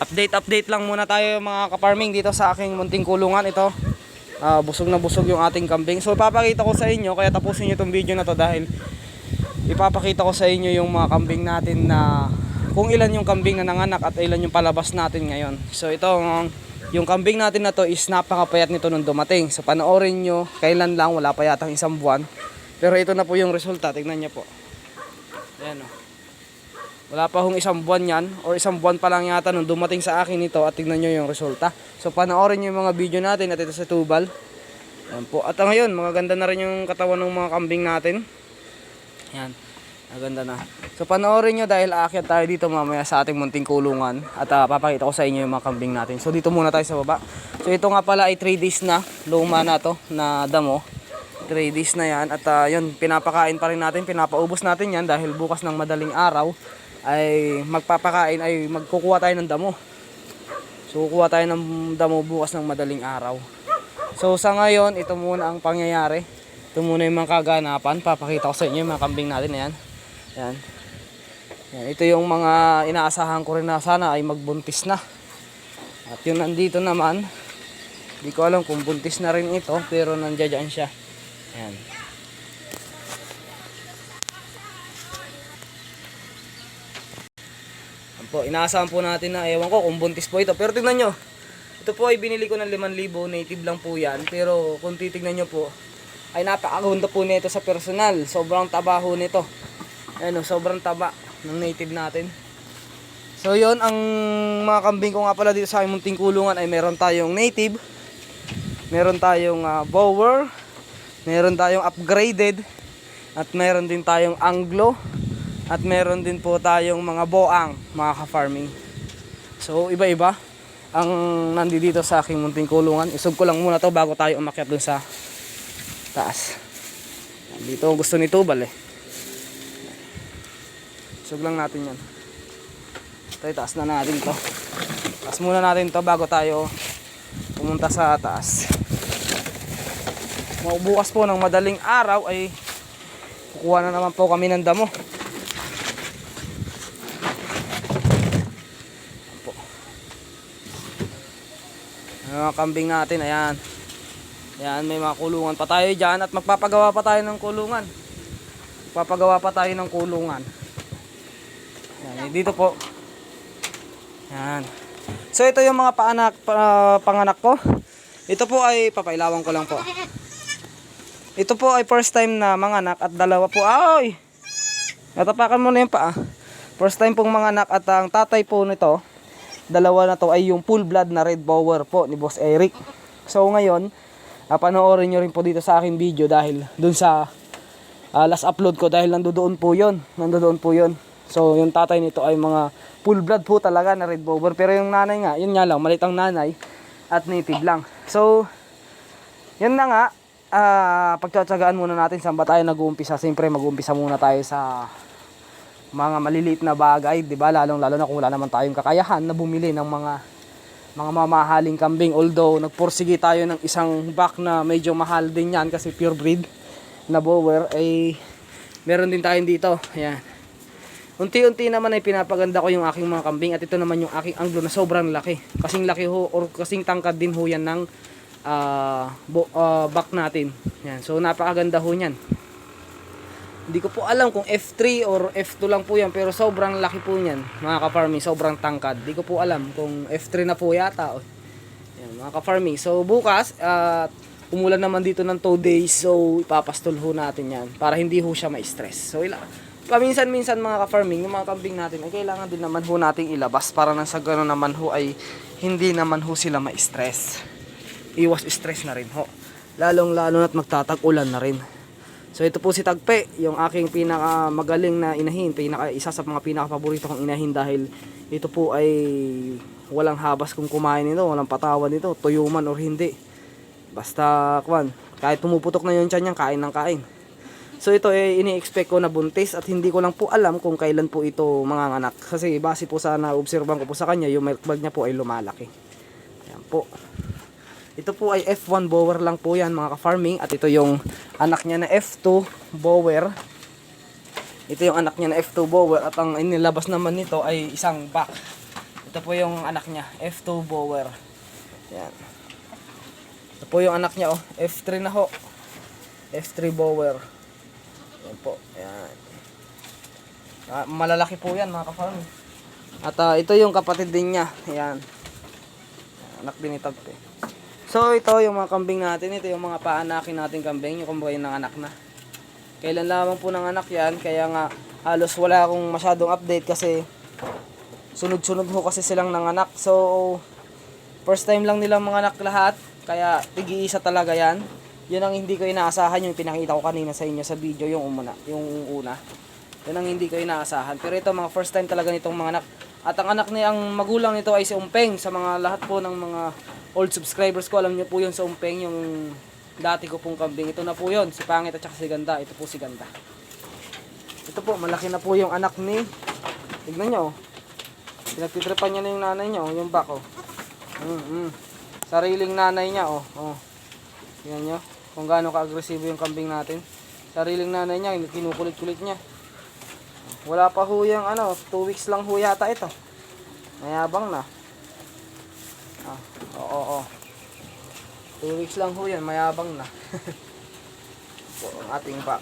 Update lang muna tayo mga ka-farming dito sa aking munting kulungan. Ito, busog na busog yung ating kambing. So ipapakita ko sa inyo, kaya tapusin nyo itong video na to dahil ipapakita ko sa inyo yung mga kambing natin na kung ilan yung kambing na nanganak at ilan yung palabas natin ngayon. So ito, yung kambing natin na to is napakapayat nito nung dumating. So panoorin nyo, kailan lang, wala pa yatang isang buwan. Pero ito na po yung resulta, tignan nyo po. Ayan o. Wala pa hong isang buwan yan, or isang buwan pa lang yata nung dumating sa akin ito, at tignan nyo yung resulta. So panoorin nyo yung mga video natin at ito sa tubal. Ayan po. At ngayon, magaganda na rin yung katawan ng mga kambing natin. Ayan, maganda na. So panoorin nyo dahil aakyat tayo dito mamaya sa ating munting kulungan. At papakita ko sa inyo yung mga kambing natin. So dito muna tayo sa baba. So ito nga pala ay 3 days na, luma na to, na damo. 3 days na yan. At yun, pinapakain pa rin natin, pinapaubos natin yan dahil bukas ng madaling araw ay magpapakain, ay magkukuha tayo ng damo. So kukuha tayo ng damo bukas ng madaling araw. So sa ngayon, ito muna ang pangyayari. Ito muna yung mga kaganapan. Papakita ko sa inyo yung mga kambing natin. Ayan. Ayan. Ayan. Ito yung mga inaasahan ko rin na sana ay magbuntis na. At yun nandito naman, hindi ko alam kung buntis na rin ito, pero nandiyan siya. Ayan. Ayan po, inaasahan po natin na, ewan ko kung buntis po ito. Pero tignan nyo, ito po ay binili ko ng 5,000, native lang po yan. Pero kung titignan nyo po, ay napakaganda po nito sa personal. Sobrang taba ho nito. Ayan o, sobrang taba ng native natin. So yon, ang mga kambing ko nga pala dito sa munting kulungan ay meron tayong native, meron tayong bower, meron tayong upgraded, at meron din tayong Anglo, at meron din po tayong mga boang, mga ka-farming. So iba-iba ang nandito sa aking munting kulungan. Isog ko lang muna to bago tayo umakyat dun sa taas. Dito gusto ni Tubal eh. Isog lang natin yan. Tayo, taas na natin to. Taas muna natin to bago tayo pumunta sa taas. Bukas po ng madaling araw ay kukuha na naman po kami ng damo. Po. Mga kambing natin, ayan. Ayan, may mga kulungan pa tayo dyan at magpapagawa pa tayo ng kulungan. Magpapagawa pa tayo ng kulungan. Ayan, dito po. Ayan. So ito yung mga panganak ko. Ito po ay papailawan ko lang po. Ito po ay first time na manganak at dalawa po. Ay! Natapakan mo na yung paa. First time pong manganak at ang tatay po nito, dalawa na to ay yung full blood na red bower po ni Boss Eric. So ngayon, panoorin nyo rin po dito sa aking video dahil dun sa last upload ko dahil nandoon po yun. So yung tatay nito ay mga full blood po talaga na red bower. Pero yung nanay nga, yun nga lang, malit ang nanay at native lang. So, yun na nga. Pagtsatsagaan muna natin saan ba tayo nag-uumpisa. Siyempre mag-uumpisa muna tayo sa mga maliliit na bagay, 'di ba? Lalo na kung wala naman tayong kakayahan na bumili ng mga mamahaling kambing. Although nagpursige tayo ng isang back na medyo mahal din 'yan kasi pure breed na bower ay meron din tayo dito. Ayan. Unti-unti naman ay pinapaganda ko yung aking mga kambing at ito naman yung aking Anglo na sobrang laki. Kasing laki ho or kasing tangkad din ho yan ng back natin. Yan. So napakaganda ho niyan. Hindi ko po alam kung F3 or F2 lang po yan pero sobrang laki po niyan mga ka-farming, sobrang tangkad. Hindi ko po alam kung F3 na po yata. Yan, mga ka-farming. So bukas umulan naman dito ng 2 days so ipapastol ho natin yan para hindi ho siya ma-stress. So paminsan-minsan mga ka-farming, yung mga kambing natin ay kailangan din naman ho nating ilabas para nang sa gano'n naman ho ay hindi naman ho sila ma-stress. Iwas stress na rin ho. Lalong-lalo na't magtatag-ulan na rin. So ito po si Tagpe, yung aking pinakamagaling na inahin, isa sa mga pinaka-paborito kong inahin dahil ito po ay walang habas kung kumain nito, walang patawan nito, tuyuman or hindi. Basta kahit pumuputok na yung tiyan niyan, kain ng kain. So ito ini-expect ko na buntis at hindi ko lang po alam kung kailan po ito manganganak. Kasi base po sa na-obserban ko po sa kanya, yung milk bag niya po ay lumalaki. Ayan po. Ito po ay F1 bower lang po yan mga ka-farming. At ito yung anak niya na F2 bower. Ito yung anak niya na F2 bower. At ang inilabas naman nito ay isang back. Ito po yung anak niya, F2 Bower. Yan. Ito po yung anak niya, oh. F3 na ho. F3 Bower. Yan po. Yan. Malalaki po yan mga ka-farm. At ito yung kapatid din niya. Yan. Anak din ni Tagpe. So ito yung mga kambing natin. Ito yung mga paanakin natin kambing. Yung kumbaga ng anak na. Kailan lamang po ng anak yan. Kaya nga halos wala akong masyadong update kasi sunod-sunod ho kasi silang nanganak. So first time lang nilang mga anak lahat. Kaya tig-iisa talaga yan. Yun ang hindi ko inaasahan. Yung pinakita ko kanina sa inyo sa video. Yung una. Yun ang hindi ko inaasahan. Pero ito mga first time talaga nitong mga anak. At ang anak niya, ang magulang nito ay si Umpeng. Sa mga lahat po ng mga old subscribers ko, alam niyo po yun sa Umpeng. Yung dati ko pong kambing. Ito na po yun. Si Pangit at saka si Ganda. Ito po si Ganda. Ito po, malaki na po yung anak ni... Tignan nyo. Pinagtitripan niya na yung nanay niya. Yung back. Sariling nanay niya. Tignan nyo. Kung gaano ka-agresibo yung kambing natin. Sariling nanay niya. Kinukulit-kulit niya. Wala pa ho yung 2 weeks lang ho yata ito. Mayabang na. Oo. 2 weeks lang ho yan, mayabang na. Ito ang ating back.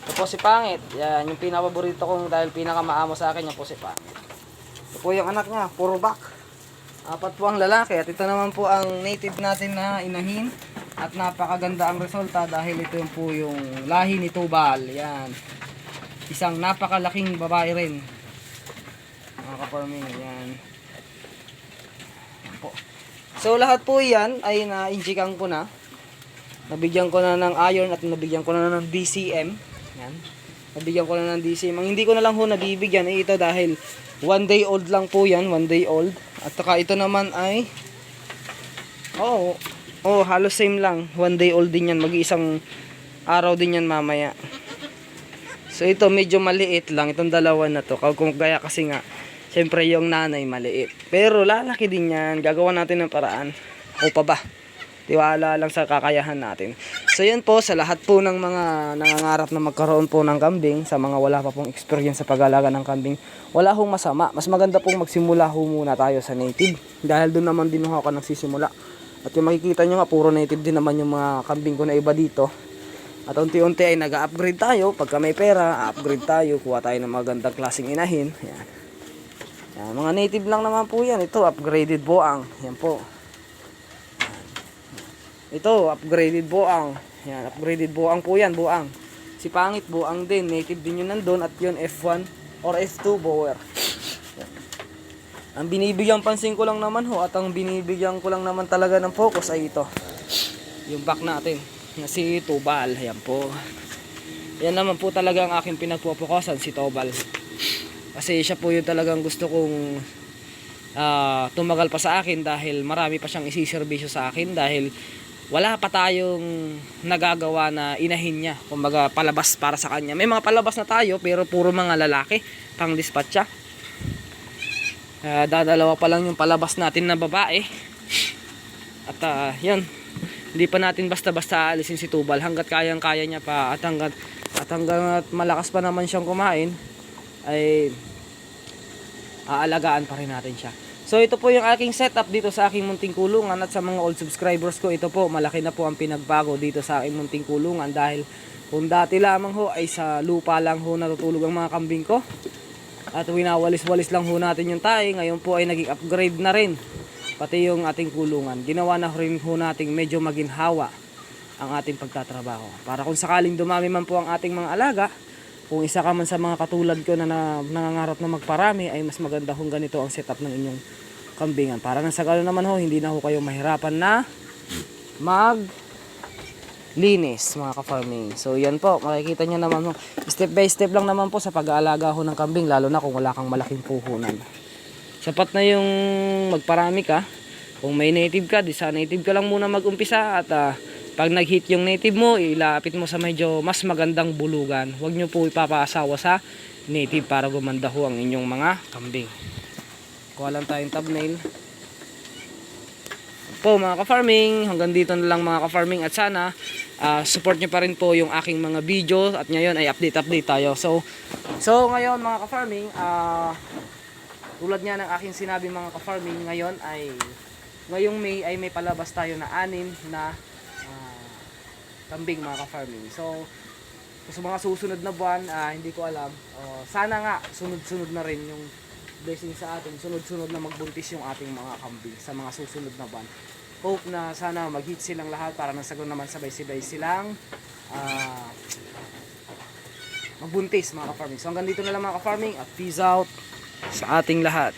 Ito po si Pangit. Yan, yung pinapaborito kong dahil pinakamaamo sa akin, yan po si Pangit. Ito po yung anak niya, puro back. 4 po ang lalaki. At ito naman po ang native natin na inahin. At napakaganda ang resulta dahil ito yung po yung lahi ni Tubal. Yan. Isang napakalaking babae rin. Mga ka-farming, yan. Yan po. So lahat po yan ay na-injikan ko na. Nabigyan ko na ng iron at nabigyan ko na ng DCM. Yan. Nabigyan ko na ng DCM. Ang hindi ko na lang ho nabibigyan ay ito dahil 1 day old lang po yan. 1 day old. At saka ito naman ay halos same lang. 1 day old din yan. Mag-iisang araw din yan mamaya. So ito medyo maliit lang itong dalawa na to. Kung gaya kasi nga syempre yung nanay maliit. Pero lalaki din yan. Gagawa natin ng paraan. O pa ba? Tiwala lang sa kakayahan natin. So yun po sa lahat po ng mga nangangarap na magkaroon po ng kambing. Sa mga wala pa pong experience sa pag-alaga ng kambing. Wala hong masama. Mas maganda pong magsimula ho muna tayo sa native. Dahil doon naman din ako nagsisimula. At yung makikita nyo nga puro native din naman yung mga kambing ko na iba dito. At unti-unti ay nag-upgrade tayo. Pagka may pera, upgrade tayo. Kuha tayo ng magandang klaseng inahin. Yan. Yan. Mga native lang naman po yan. Ito, upgraded boang. Yan po. Ito, upgraded boang. Yan, upgraded boang po yan. Boang. Si Pangit, boang din. Native din yun nandun. At yun, F1 or F2 Bower. Yan. Ang binibigyan pansin ko lang naman ho. At ang binibigyan ko lang naman talaga ng focus ay ito. Yung back natin. Na si Tubal, ayan po. Yan naman po talaga ang aking pinagpupukasan, si Tubal. Kasi siya po yung talagang gusto kong tumagal pa sa akin dahil marami pa siyang isiservisyo sa akin dahil wala pa tayong nagagawa na inahin niya. Kumbaga palabas para sa kanya. May mga palabas na tayo pero puro mga lalaki pang dispatcha. Dadalawa pa lang yung palabas natin na babae. At yun. Hindi pa natin basta-basta alisin si Tubal hanggat kayang-kaya niya pa at hanggat malakas pa naman siyang kumain ay aalagaan pa rin natin siya. So ito po yung aking setup dito sa aking munting kulungan at sa mga old subscribers ko ito po malaki na po ang pinagbago dito sa aking munting kulungan dahil kung dati lamang ho ay sa lupa lang ho natutulog ang mga kambing ko at winawalis-walis lang ho natin yung tayo. Ngayon po ay naging upgrade na rin pati yung ating kulungan. Ginawa na rin ho nating medyo maginhawa ang ating pagtatrabaho. Para kung sakaling dumami man po ang ating mga alaga, kung isa ka man sa mga katulad ko na nangangarap na magparami, ay mas maganda kung ganito ang setup ng inyong kambingan. Para nang sa gano'n naman ho, hindi na ho kayo mahirapan na maglinis mga ka-farming. So yan po, makikita nyo naman ho. Step by step lang naman po sa pag-aalaga ho ng kambing, lalo na kung wala kang malaking puhunan. Sapat na yung magparami ka. Kung may native ka, di sa native ka lang muna mag-umpisa. At pag nag-hit yung native mo, ilapit mo sa medyo mas magandang bulugan. Huwag nyo po ipapaasawa sa native para gumanda ho ang inyong mga kambing. Kuha lang tayong thumbnail. Po mga ka-farming, hanggang dito na lang mga ka-farming. At sana support nyo pa rin po yung aking mga video. At ngayon ay update tayo. So ngayon mga ka-farming, Tulad nga ng aking sinabi mga ka-farming, ngayong May ay may palabas tayo na 6 na kambing mga ka-farming. So sa mga susunod na buwan, hindi ko alam. Sana nga sunod-sunod na rin yung blessing sa atin. Sunod-sunod na magbuntis yung ating mga kambing sa mga susunod na buwan. Hope na sana mag-hit silang lahat para nang sagon naman sabay-sabay silang magbuntis mga ka-farming. So hanggang dito na lang mga ka-farming at peace out sa ating lahat.